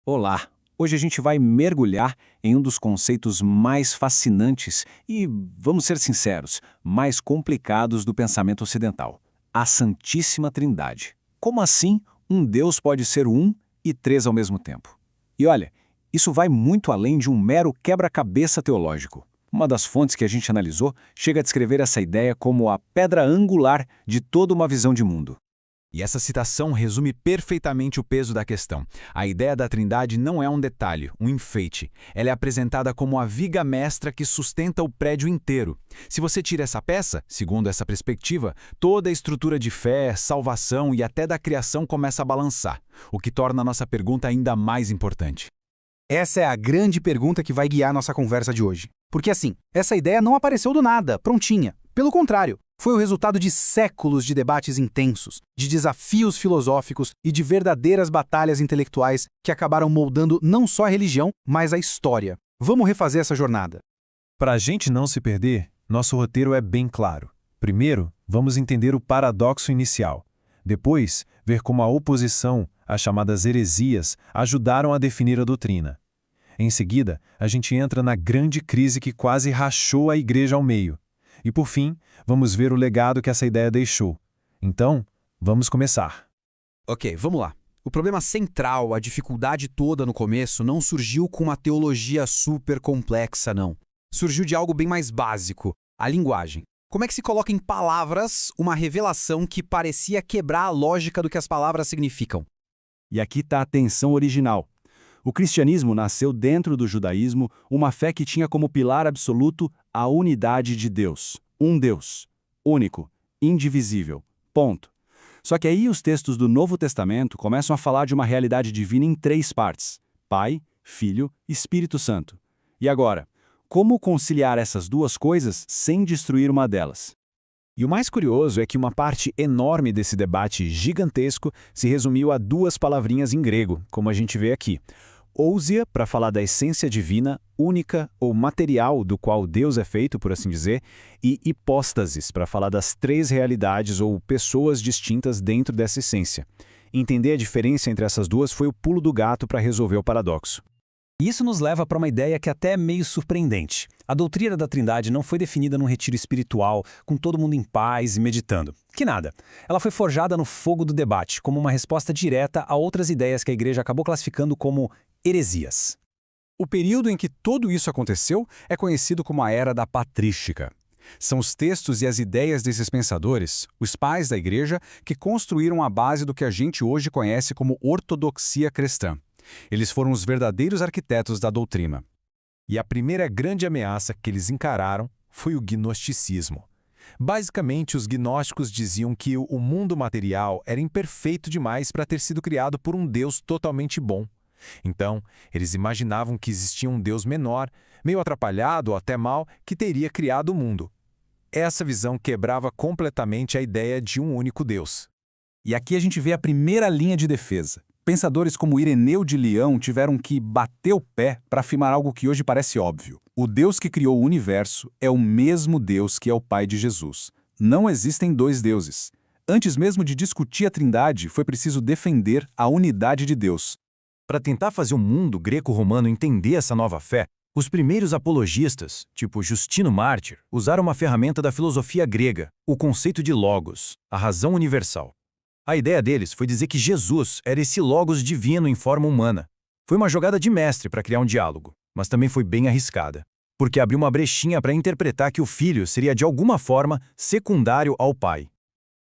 Olá! Hoje a gente vai mergulhar em um dos conceitos mais fascinantes e, vamos ser sinceros, mais complicados do pensamento ocidental: a Santíssima Trindade. Como assim um Deus pode ser um e três ao mesmo tempo? E olha, isso vai muito além de um mero quebra-cabeça teológico. Uma das fontes que a gente analisou chega a descrever essa ideia como a pedra angular de toda uma visão de mundo. E essa citação resume perfeitamente o peso da questão. A ideia da Trindade não é um detalhe, um enfeite. Ela é apresentada como a viga mestra que sustenta o prédio inteiro. Se você tira essa peça, segundo essa perspectiva, toda a estrutura de fé, salvação e até da criação começa a balançar, o que torna a nossa pergunta ainda mais importante. Essa é a grande pergunta que vai guiar nossa conversa de hoje. Porque assim, essa ideia não apareceu do nada, prontinha. Pelo contrário, foi o resultado de séculos de debates intensos, de desafios filosóficos e de verdadeiras batalhas intelectuais que acabaram moldando não só a religião, mas a história. Vamos refazer essa jornada. Para a gente não se perder, nosso roteiro é bem claro. Primeiro, vamos entender o paradoxo inicial. Depois, ver como a oposição, as chamadas heresias, ajudaram a definir a doutrina. Em seguida, a gente entra na grande crise que quase rachou a igreja ao meio. E por fim, vamos ver o legado que essa ideia deixou. Então, vamos começar. Ok, vamos lá. O problema central, a dificuldade toda no começo, não surgiu com uma teologia super complexa, não. Surgiu de algo bem mais básico, a linguagem. Como é que se coloca em palavras uma revelação que parecia quebrar a lógica do que as palavras significam? E aqui está a tensão original. O cristianismo nasceu dentro do judaísmo, uma fé que tinha como pilar absoluto a unidade de Deus. Um Deus, único, indivisível, ponto. Só que aí os textos do Novo Testamento começam a falar de uma realidade divina em três partes: Pai, Filho e Espírito Santo. E agora, como conciliar essas duas coisas sem destruir uma delas? E o mais curioso é que uma parte enorme desse debate gigantesco se resumiu a duas palavrinhas em grego, como a gente vê aqui. Ousia, para falar da essência divina, única ou material do qual Deus é feito, por assim dizer, e hipóstasis, para falar das três realidades ou pessoas distintas dentro dessa essência. Entender a diferença entre essas duas foi o pulo do gato para resolver o paradoxo. Isso nos leva para uma ideia que até é meio surpreendente. A doutrina da Trindade não foi definida num retiro espiritual, com todo mundo em paz e meditando. Que nada. Ela foi forjada no fogo do debate, como uma resposta direta a outras ideias que a Igreja acabou classificando como heresias. O período em que tudo isso aconteceu é conhecido como a Era da Patrística. São os textos e as ideias desses pensadores, os pais da Igreja, que construíram a base do que a gente hoje conhece como ortodoxia cristã. Eles foram os verdadeiros arquitetos da doutrina. E a primeira grande ameaça que eles encararam foi o gnosticismo. Basicamente, os gnósticos diziam que o mundo material era imperfeito demais para ter sido criado por um Deus totalmente bom. Então, eles imaginavam que existia um Deus menor, meio atrapalhado ou até mau, que teria criado o mundo. Essa visão quebrava completamente a ideia de um único Deus. E aqui a gente vê a primeira linha de defesa. Pensadores como Ireneu de Leão tiveram que bater o pé para afirmar algo que hoje parece óbvio. O Deus que criou o universo é o mesmo Deus que é o Pai de Jesus. Não existem dois deuses. Antes mesmo de discutir a Trindade, foi preciso defender a unidade de Deus. Para tentar fazer o mundo greco-romano entender essa nova fé, os primeiros apologistas, tipo Justino Mártir, usaram uma ferramenta da filosofia grega, o conceito de logos, a razão universal. A ideia deles foi dizer que Jesus era esse logos divino em forma humana. Foi uma jogada de mestre para criar um diálogo, mas também foi bem arriscada, porque abriu uma brechinha para interpretar que o filho seria de alguma forma secundário ao pai.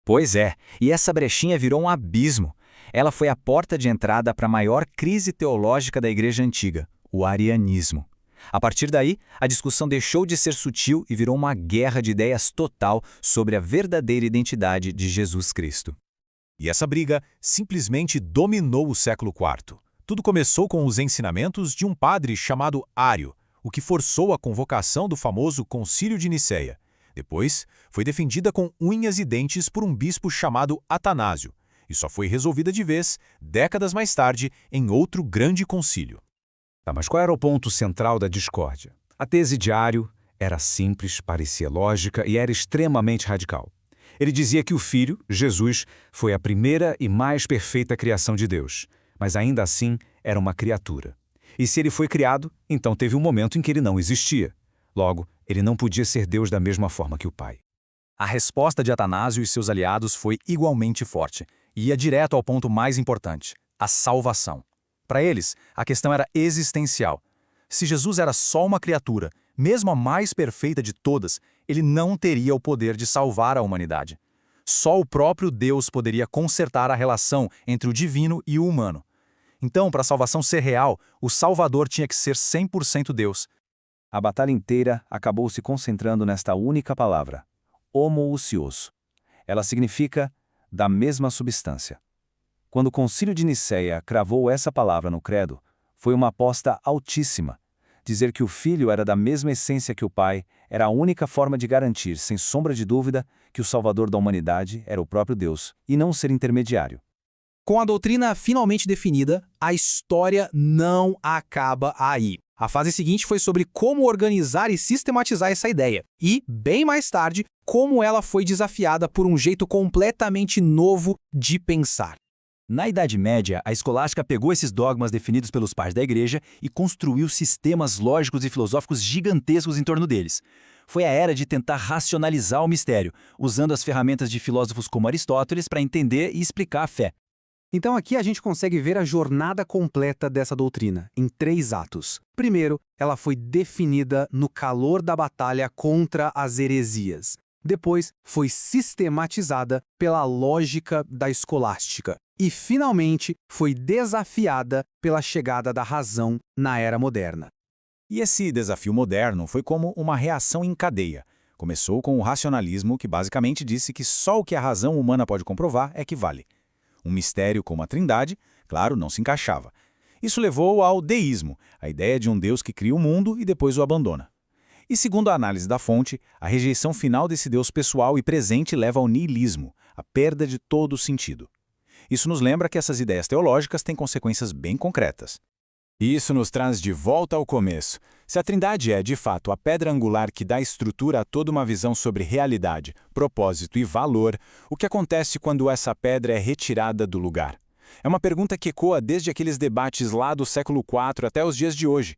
Pois é, e essa brechinha virou um abismo. Ela foi a porta de entrada para a maior crise teológica da Igreja Antiga, o arianismo. A partir daí, a discussão deixou de ser sutil e virou uma guerra de ideias total sobre a verdadeira identidade de Jesus Cristo. E essa briga simplesmente dominou o século IV. Tudo começou com os ensinamentos de um padre chamado Ário, o que forçou a convocação do famoso Concílio de Nicéia. Depois, foi defendida com unhas e dentes por um bispo chamado Atanásio, e só foi resolvida de vez, décadas mais tarde, em outro grande concílio. Tá, mas qual era o ponto central da discórdia? A tese de Ário era simples, parecia lógica e era extremamente radical. Ele dizia que o Filho, Jesus, foi a primeira e mais perfeita criação de Deus, mas ainda assim era uma criatura. E se ele foi criado, então teve um momento em que ele não existia. Logo, ele não podia ser Deus da mesma forma que o Pai. A resposta de Atanásio e seus aliados foi igualmente forte, e ia direto ao ponto mais importante, a salvação. Para eles, a questão era existencial. Se Jesus era só uma criatura, mesmo a mais perfeita de todas, ele não teria o poder de salvar a humanidade. Só o próprio Deus poderia consertar a relação entre o divino e o humano. Então, para a salvação ser real, o Salvador tinha que ser 100% Deus. A batalha inteira acabou se concentrando nesta única palavra, homoousios. Ela significa da mesma substância. Quando o Concílio de Nicéia cravou essa palavra no credo, foi uma aposta altíssima. Dizer que o Filho era da mesma essência que o Pai era a única forma de garantir, sem sombra de dúvida, que o Salvador da humanidade era o próprio Deus, e não ser intermediário. Com a doutrina finalmente definida, a história não acaba aí. A fase seguinte foi sobre como organizar e sistematizar essa ideia, e, bem mais tarde, como ela foi desafiada por um jeito completamente novo de pensar. Na Idade Média, a escolástica pegou esses dogmas definidos pelos pais da Igreja e construiu sistemas lógicos e filosóficos gigantescos em torno deles. Foi a era de tentar racionalizar o mistério, usando as ferramentas de filósofos como Aristóteles para entender e explicar a fé. Então aqui a gente consegue ver a jornada completa dessa doutrina, em 3 atos. Primeiro, ela foi definida no calor da batalha contra as heresias. Depois, foi sistematizada pela lógica da escolástica. E, finalmente, foi desafiada pela chegada da razão na era moderna. E esse desafio moderno foi como uma reação em cadeia. Começou com o racionalismo, que basicamente disse que só o que a razão humana pode comprovar é que vale. Um mistério como a Trindade, claro, não se encaixava. Isso levou ao deísmo, a ideia de um Deus que cria o mundo e depois o abandona. E segundo a análise da fonte, a rejeição final desse Deus pessoal e presente leva ao niilismo, a perda de todo o sentido. Isso nos lembra que essas ideias teológicas têm consequências bem concretas. E isso nos traz de volta ao começo. Se a Trindade é, de fato, a pedra angular que dá estrutura a toda uma visão sobre realidade, propósito e valor, o que acontece quando essa pedra é retirada do lugar? É uma pergunta que ecoa desde aqueles debates lá do século IV até os dias de hoje.